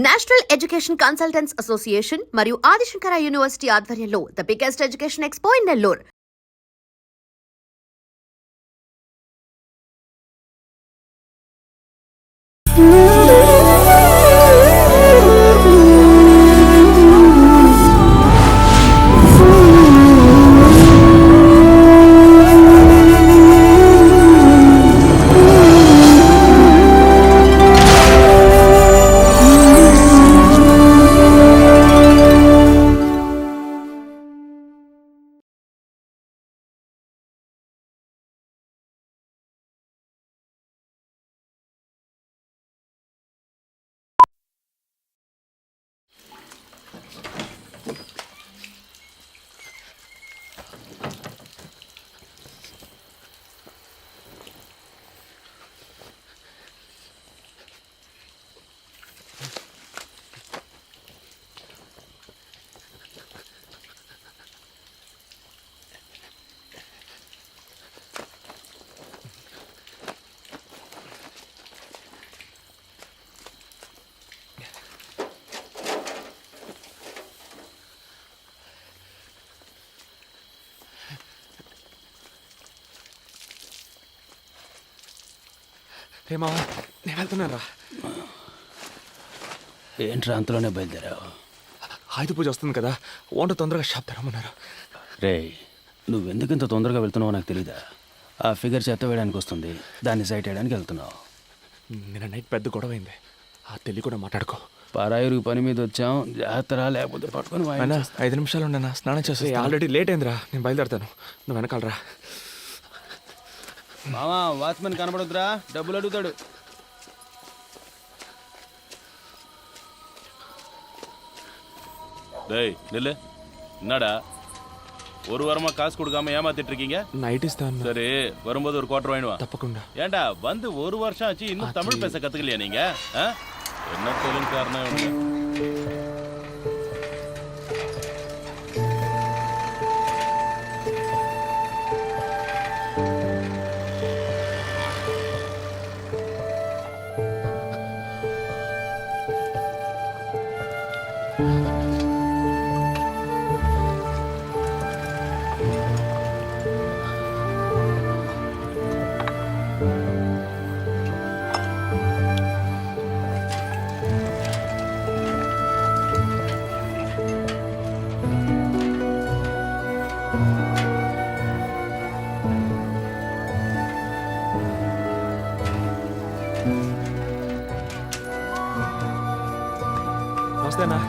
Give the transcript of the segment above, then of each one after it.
National education consultants association మరియు Adi Shankara university ఆధ్వర్యంలో the biggest education expo in Nellore. మావా నేను వెళ్తున్నారా? ఏంట్రా అంతలోనే బయలుదేరావు? ఆయుధ పూజ వస్తుంది కదా, వంట తొందరగా షాప్ తెరమన్నారు. రే, నువ్వెందుకు ఇంత తొందరగా వెళ్తున్నావో నాకు తెలీదా? ఆ ఫిగర్ చెత్త వేయడానికి వస్తుంది, దాన్ని సైట్ వేయడానికి వెళ్తున్నావు. నిన్న నైట్ పెద్ద గొడవ అయింది, ఆ తెలియ కూడా మాట్లాడుకో. పరాయిరు పని మీద వచ్చాం, జాగ్రత్త లేకపోతే పట్టుకొని 5 నిమిషాలు ఉండనా, స్నానం చేసి. ఆల్రెడీ లేట్ అయిందిరా, నేను బయలుదేరుతాను, నువ్వు వెనకాలరా. మామా, వాచ్మెన్ కనబడుద్దురా, డబ్బులు అడుగుతాడు. டேய் நில்லு, என்னடா ஒரு வாரமா காசு கொடுக்காம ஏமாத்திட்டு இருக்கீங்க? நைட் இஸ்தான். சரி, வரும்போது ஒரு குவார்டர் வாங்கிடுவா. தப்பకుండా. ஏண்டா வந்து ஒரு வருஷம் ஆச்சு, இன்னும் தமிழ் பேச கத்துக்கலையா நீங்க? என்ன தொழில் காரணம்? నమస్తేనా?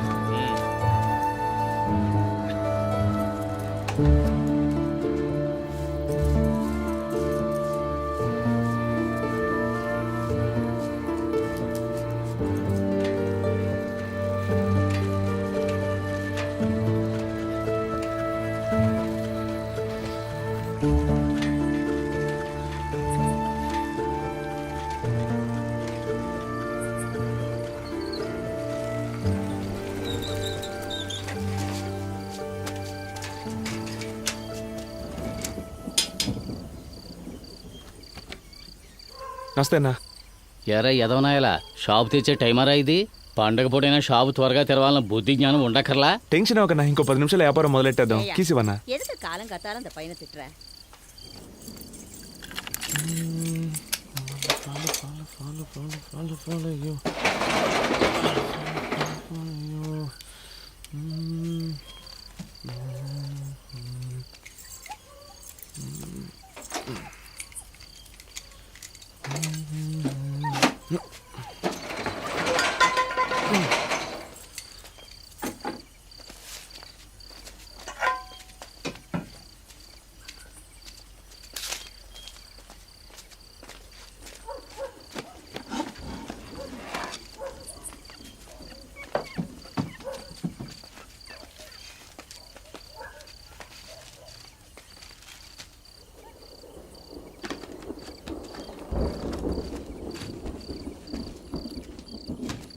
నమస్తేనా? ఎరా ఎదవనాయలా, షాపు తెచ్చే టైమరా ఇది? పండగ పూటైనా షాపు త్వరగా తెరవాలన్న బుద్ధి జ్ఞానం ఉండకర్లా? టెన్షన్ అవ్వకన్నా, ఇంకో 10 నిమిషాలు వ్యాపారం మొదలెట్టేద్దాం. కీసివన్నా எதுக்கு காலம் கத்தாலும் அந்த பையனை திட்டுற?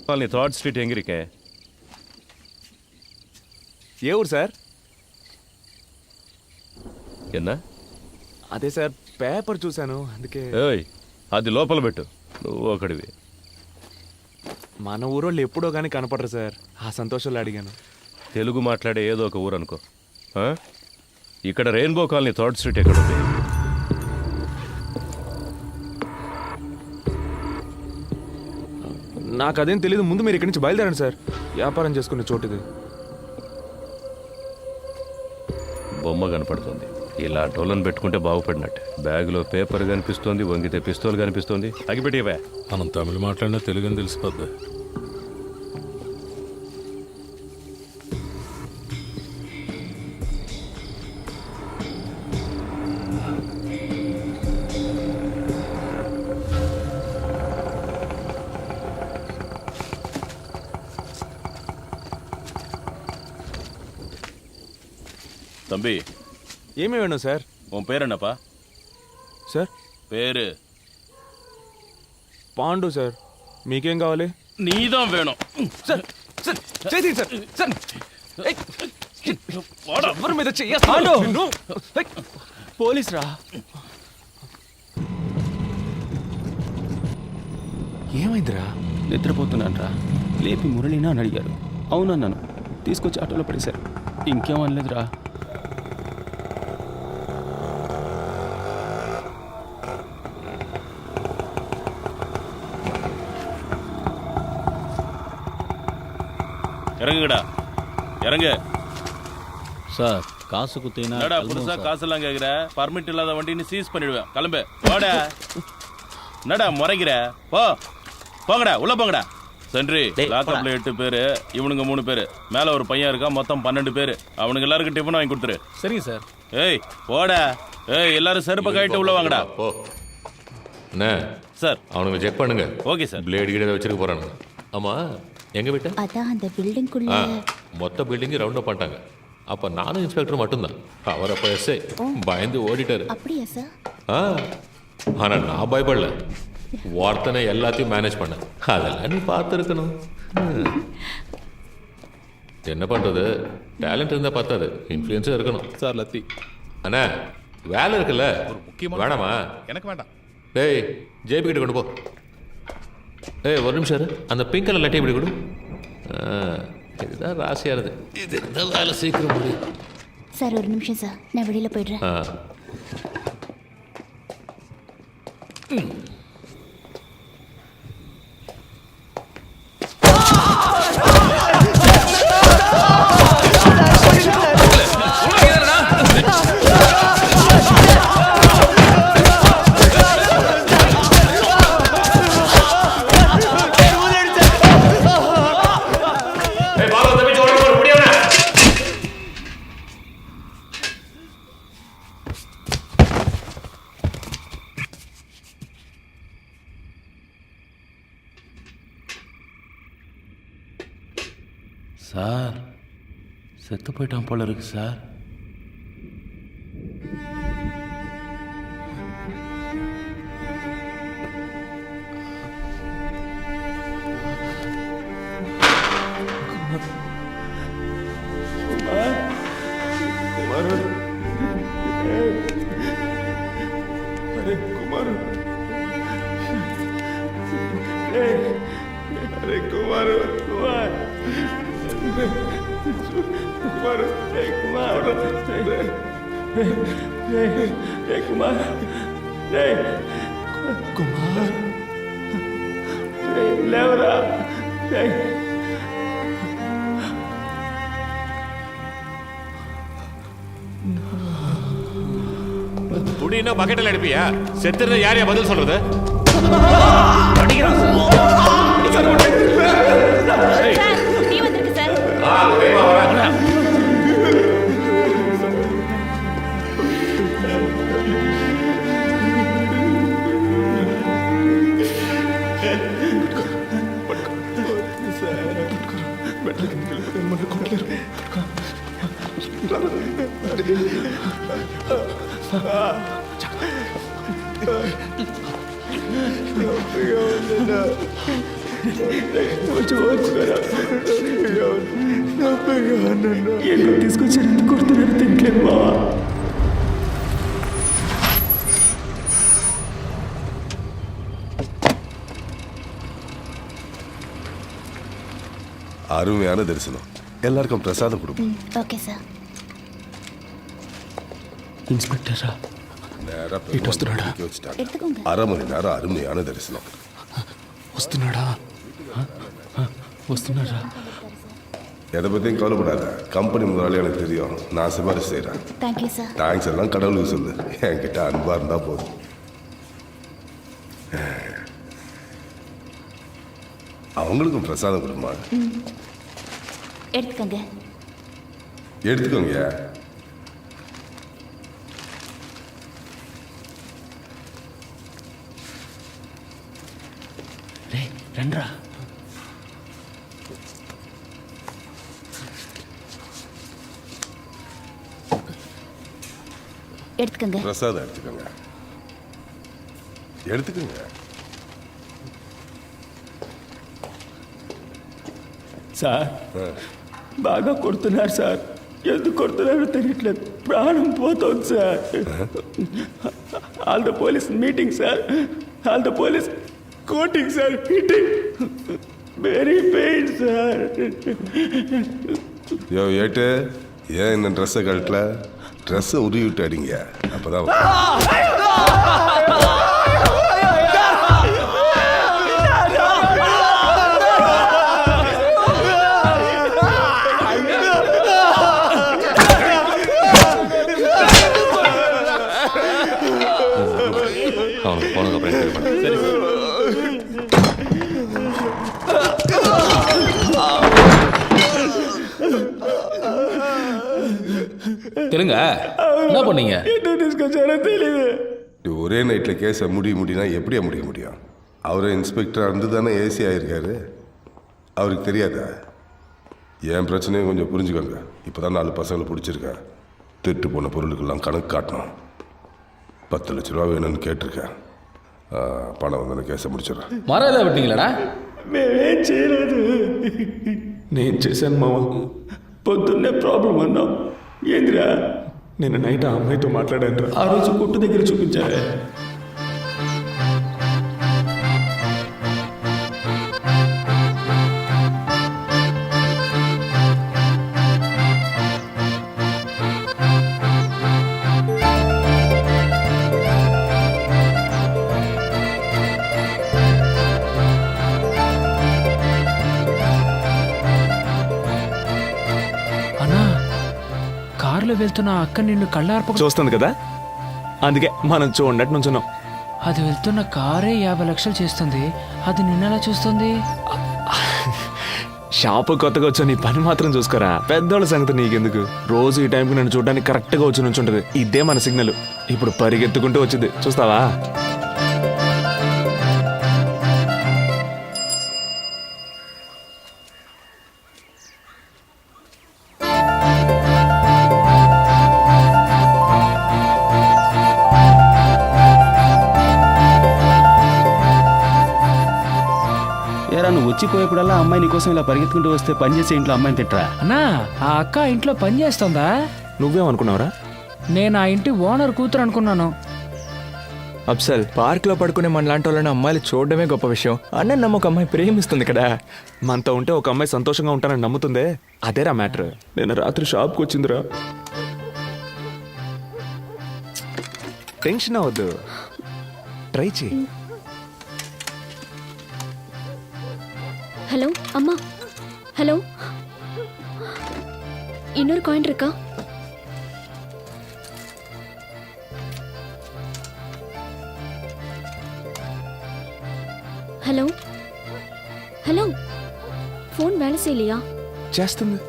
காலனி 3rd ஸ்ட்ரீட் எங்க இருக்கே? ఏ ఊరు సార్? என்ன? అదే సార్, పేపర్ చూశాను అందుకే. ఏయ్, అది లోపల పెట్టు, నువ్వు ఒకడివి. మన ఊరోళ్ళు ఎప్పుడో కానీ కనపడరు సార్. ఆ సంతోషంలో అడిగాను. తెలుగు మాట్లాడే ఏదో ఒక ఊరు అనుకో. ఆ? ఇక్కడ రెయిన్బో కాలనీ 3rd స్ట్రీట్ ఎక్కడ ఉంది? నాకు అదేం తెలియదు. ముందు మీరు ఇక్కడి నుంచి బయలుదేరండి సార్. వ్యాపారం చేసుకునే చోటుది. బొమ్మ కనపడుతుంది. ఇలా డోలను పెట్టుకుంటే బాగుపడినట్టు. బ్యాగులో పేపర్ కనిపిస్తోంది, వంగితే పిస్తోల్ కనిపిస్తోంది. అగిపెట్టివే. మనం తమిళ మాట్లాడినా తెలుగు అని తెలిసిపోద్ది. தம்பி, ఏమీ వేணும் సార్? உன் பேர் என்னப்பா? సార్ பேரு పాండు సార్. మీకేం కావాలి? நீதான் வேணும். సార్ సార్ చేతి సార్ సార్ ఏయ్! வாடா. ఎవరి మీద చెయ్యేస్తాను నిన్ను? ఏయ్! పోలీస్ రా. ఏమైందిరా? నిద్రపోతున్నానరా. లేపి మురళినా అని అడిగారు. అవునన్నాను. తీసుకొచ్చి ఆటోలో పడేశారు. ఇంకేం అనలేదురా. இறங்குங்கடா, இறங்கு. சார் காசு குத்தினா என்னடா புதுசா காசெல்லாம் கேக்குற? பர்மிட் இல்லாத வண்டின்னு சீஸ் பண்ணிடுவேன். கிளம்பு, வாடா. என்னடா முறைக்கிற? போங்கடா, உள்ள போங்கடா. சென்ட்ரி, லாக்கப்ல 8 பேரு, இவனுங்க 3 பேரு, மேல ஒரு பையன் இருக்கான், மொத்தம் 12 பேரு. அவனுக்கு எல்லாருக்கும் டிஃபன் வாங்கி கொடுத்துரு. சரிங்க சார். ஏய் போடா. ஏய் எல்லாரும் செருப்பை கழிட்டு உள்ள வாங்கடா. போ அண்ணே சார். அவனுங்க செக் பண்ணுங்க. Okay sir. பிளேடு கீழே வச்சிருக்க போறானுங்க. ஆமா எங்க விட்ட? அதான் அந்த பில்டிங்குள்ள மொத்த பில்டிங் ரவுண்ட் அப் பண்ணிட்டாங்க. அப்ப நானும் இன்ஸ்பெக்டர் மட்டும்தான். அவர் அப்ப எஸ்ஐ பயந்து ஓடிட்டாரு. அப்படியா சார்? ஆனா நான் பயப்படல. ஒருத்தனை எல்லாத்தையும் மேனேஜ் பண்ண. அதெல்லாம் நீ பார்த்துருக்கணும். என்ன பண்றது? டேலண்ட் இருந்தா பார்த்தாது, இன்ஃப்ளூயன்ஸும் இருக்கணும். சார் லத்தி. அண்ணா வேலை இருக்குல்ல, வேணாமா? எனக்கு வேண்டாம். டேய் ஜேபி கிட்ட கொண்டு போ. ஏய் ஒரு நிமிஷம் இரு. அந்த பிங்க் கலர் லட்டி இப்படி கொடு. இதுதான் ராசியாக இருக்குது. இது இருந்தால் வேலை சீக்கிரம் முடியும். சார் ஒரு நிமிஷம் சார், நான் வெளியில போயிடுறேன். சார் செத்து போயிட்டான் போல இருக்கு சார். புடினா பக்கெட்டில் அடிப்பியா? செத்துருந்தா யாரையா பதில் சொல்றது? நீ வந்திருக்கு சார். తీసుకొచ్చారు. ఎందుకు కొడుతున్నారు తింటలేదు బావా. அருமையான தரிசனம். எல்லாருக்கும் பிரசாதம் கொடுப்போம். Okay sir. ఇన్స్పెక్టరా நேரா ఇటు వస్తున్నాడా? பெருமாள் வச்சுட்டாங்க. ఎత్తుకోండి. 1/2 மணி நேரம் அருமையான தரிசனம். వస్తున్నాడా? వస్తున్నారా? எதை பற்றியும் கவலைப்படாத. கம்பெனி முதலாளி எனக்கு தெரியும். நான் சிபாரிசு செய்கிறேன். Thank you sir. தேங்க்ஸ் எல்லாம் கடவுளுக்கு சொல்லு. என்கிட்ட அன்பாக இருந்தால் போதும். அவங்களுக்கும் பிரசாதம் கொடுமா. ఎత్తుకోండి. எடுத்துக்கோங்க. రే రండ్రా. ఎత్తుకోండి. பிரசாதம் எடுத்துக்கோங்க. எடுத்துக்கோங்க. సార్ బాగా కొడుతున్నారు సార్. ఎందుకు కొడుతున్నారో తెలియట్లేదు. ప్రాణం పోతుంది sir. All the police meeting sir. All the police coating sir. Hitting very pain sir. யோ ஏட்டு, ஏன் இந்த ட்ரெஸ்ஸை கழட்டல? ட்ரெஸ்ஸை உருவி விட்டு அடிங்க. அப்போதான் அவனுக்கு போனதுக்கப்புறம் சரி பண்ண. சரி சார். தெலுங்க என்ன பண்ணீங்க? ஒரே நைட்டில் கேஸை முடினா எப்படியா முடிய முடியும்? அவரே இன்ஸ்பெக்டராக இருந்து தானே ஏசி ஆகியிருக்காரு. அவருக்கு தெரியாதா? என் பிரச்சனையும் கொஞ்சம் புரிஞ்சுக்கோங்க. இப்போ தான் 4 பசங்களை பிடிச்சிருக்கேன். திருட்டு போன பொருளுக்கெல்லாம் கணக்கு காட்டணும். 10 லட்ச ரூபா வேணும்னு கேட்டிருக்கேன். பணம் வந்து கேஸை முடிச்சிடறேன். మరో ఏదో పెట్టింగలడా? మేమేం చేయలేదు. నేను చేశాను మావా. పొద్దున్నే ప్రాబ్లం అన్నాం. ఏందిరా? నేను నైట్ ఆ అమ్మాయితో మాట్లాడాను. ఆ రోజు కొట్టు దగ్గర చూపించావే. కారులో వెళ్తున్న ఆ అక్క నిన్ను కళ్ళార్పక చూస్తుంది కదా, అందుకే మనం చూడనట్టు నుంచున్నాం. అది వెళ్తున్న కారే 50 లక్షలు చేస్తుంది. అది నిన్నెలా చూస్తుంది? షాపు కొత్తగా వచ్చా, నీ పని మాత్రం చూసుకోరా. పెద్దోళ్ళ సంగతి నీకెందుకు? రోజు ఈ టైంకి నన్ను చూడడానికి కరెక్ట్గా వచ్చి నుంచుంటది. ఇదే మన సిగ్నల్. ఇప్పుడు పరిగెత్తుకుంటూ వచ్చింది, చూస్తావా? ఏరా నువ్వు వచ్చిపోయేప్పుడల్లా అమ్మాయి నీకోసం ఇలా పరిగెత్తుకుంటూ వస్తే పని చేసే ఇంట్లో అమ్మాయిని తిట్టరా? అన్నా, ఆ అక్క ఇంట్లో పని చేస్తుందా? నువ్వేమనుకున్నావురా? నేను ఆ ఇంటి ఓనర్ కూతురు అనుకున్నాను. అప్సల్, పార్క్ లో పడుకునే మన లాంటి వాళ్ళని అమ్మాయిలు చూడడమే గొప్ప విషయం. అన్న నమ్మ ఒక అమ్మాయి ప్రేమిస్తుంది కదా. మనతో ఉంటే ఒక అమ్మాయి సంతోషంగా ఉంటానని నమ్ముతుందే, అదేరా మ్యాటర్. నేను రాత్రి షాప్కి వచ్చిందిరా. టెన్షన్ అవ్వద్దు, ట్రై చేయి. ஹலோ அம்மா. ஹலோ, இன்னொரு காயின் இருக்கா? హలో హలో, ఫోన్ వేల చేయలేయా? చేస్తుంది.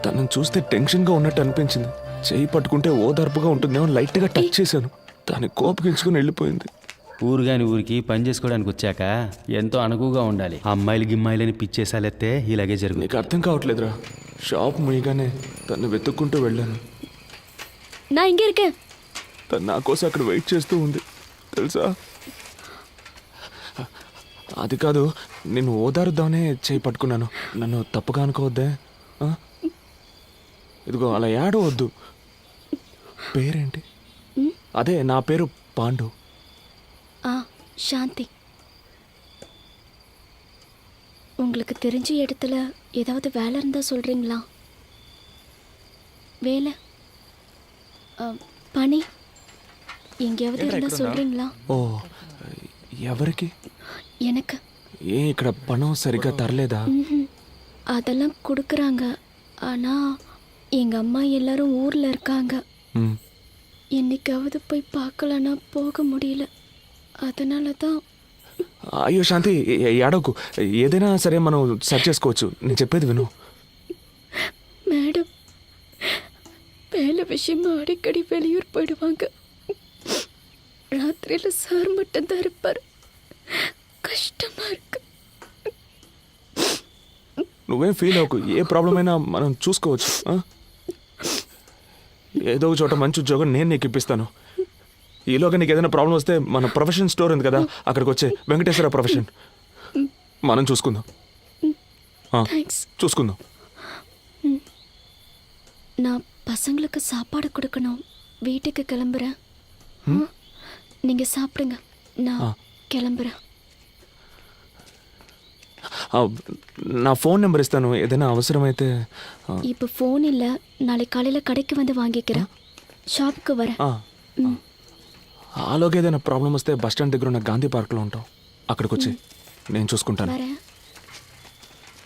తనను చూస్తే టెన్షన్గా ఉన్నట్టు అనిపించింది. చేయి పట్టుకుంటే ఓదార్పుగా ఉంటుందేమో లైట్గా టచ్ చేశాను. దాన్ని కోపగించుకుని వెళ్ళిపోయింది. ఊరు కాని ఊరికి పని చేసుకోవడానికి వచ్చాక ఎంతో అనుకువగా ఉండాలి. అమ్మాయిలు గిమ్మాయిలని పిచ్చేసాలెత్తే ఇలాగే జరుగుతుంది. నీకు అర్థం కావట్లేదురా. షాప్ ముయ్యగానే తను వెతుక్కుంటూ వెళ్ళాను. నా ఇంకే ఇరుకే. తను నా కోసం అక్కడ వెయిట్ చేస్తూ ఉంది తెలుసా. అది కాదు, నేను ఓదారుద్దామనే చేయి పట్టుకున్నాను. నన్ను తప్పుగా అనుకోవద్దే. ఇదిగో అలా ఏడవద్దు. పేరేంటి? అదే నా పేరు పాండు. ஆ சாந்தி. உங்களுக்கு தெரிஞ்ச இடத்துல ஏதாவது வேலை இருந்தால் சொல்கிறீங்களா? வேலை பணி எங்கேயாவது இருந்தால் சொல்கிறீங்களா? ఓ ఎవరికి? எனக்கு. ఏ ఇక్కడ పణం సరిగ్గా తరలేదా? ம்ஹும். அதெல்லாம் கொடுக்குறாங்க. ஆனால் எங்கள் அம்மா எல்லாரும் ஊரில் இருக்காங்க. మ్, என்னைக்காவது போய் பார்க்கலன்னா போக முடியல. அதனால தான். అయ్యో శాంతి ఏడవకు, ఏదైనా సరే మనం సెర్చ్ చేసుకోవచ్చు. నేను చెప్పేది విను. மேடம் வேலை விஷயமா அடிக்கடி வெளியூர் போயிடுவாங்க. ராத்திரியில் சார் மட்டும்தான் இருப்பார். கஷ்டமா இருக்கு. నువ్వేం ఫీల్ అవ్వకు, ఏ ప్రాబ్లం అయినా మనం చూసుకోవచ్చు. ఆ? ఏదో ఒక చోట మంచి ఉద్యోగం నేను నీకు ఇప్పిస్తాను. ఈలోగా నీకు ఏదైనా ప్రాబ్లం వస్తే మన ప్రొఫెషన్ స్టోర్ ఉంది కదా, అక్కడికి వచ్చే వెంకటేశ్వర ప్రొఫెషన్ మనం చూసుకుందాం. தேங்க்ஸ். చూసుకుందాం. நான் பசங்களுக்கு சாப்பாடு கொடுக்கணும். வீட்டுக்கு கிளம்புறேன். நீங்கள் சாப்பிடுங்க, நான் கிளம்புறேன். నా ఫోన్ నెంబర్ ఇస్తాను, ఏదైనా అవసరమైతే. இப்போ ஃபோன் இல்லை, நாளைக்கு காலையில் கடைக்கு வந்து வாங்கிக்கிறேன். ஷாப்புக்கு வரேன். ఆలోగా ఏదైనా ప్రాబ్లం వస్తే బస్ స్టాండ్ దగ్గర ఉన్న గాంధీ పార్క్లో ఉంటాం, అక్కడికి వచ్చి నేను చూసుకుంటాను. வரேன்.